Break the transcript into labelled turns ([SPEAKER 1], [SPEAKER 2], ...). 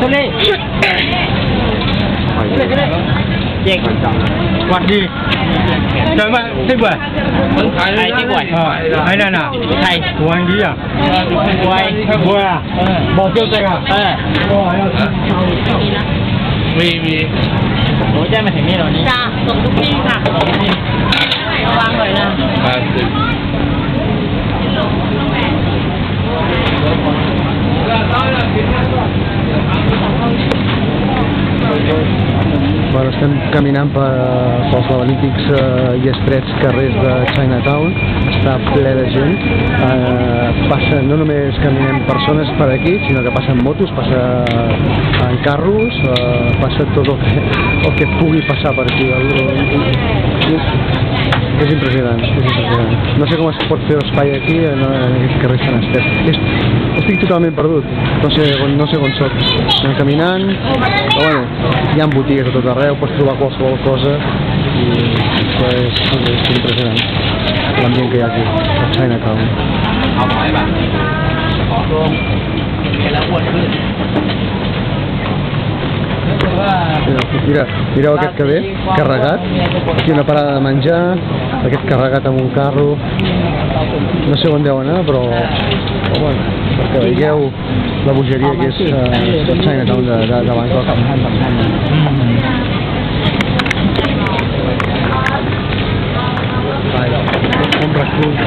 [SPEAKER 1] Số đi. Chèn.
[SPEAKER 2] Quạt đi. Trời mà thích quẩy.
[SPEAKER 1] Ai thích quẩy?
[SPEAKER 2] Hay là nào?
[SPEAKER 1] Thầy.
[SPEAKER 2] Của anh đi à?
[SPEAKER 1] Quay.
[SPEAKER 2] À? Bỏ tiêu tạch à?
[SPEAKER 1] Vì Ủa cho màyถึงนี่rồiนี่จ้าส่งทุกที่ค่ะระวังหน่อยนะ
[SPEAKER 3] Bueno, estem caminant pels laberíntics i estrets carrers de Chinatown. Està ple de gent. No només caminem persones per aquí, sinó que passen motos, passa en carros, passa tot el que pugui passar per aquí. És impressionant, és impressionant. No sé com es pot fer l'espai aquí en aquests carrers tan estrets. Estic totalment perdut, no sé on soc. Estem caminant, però bueno, hi ha botigues a tot arreu, pots trobar qualsevol cosa i és impressionant l'ambient que hi ha aquí, a Chinatown. Mireu aquest que ve, carregat, aquí una parada de menjar, aquest carregat amb un carro, no sé on deu anar, però bueno, perquè veieu la bogeria que és el Chinatown de Bangkok. Un recurs.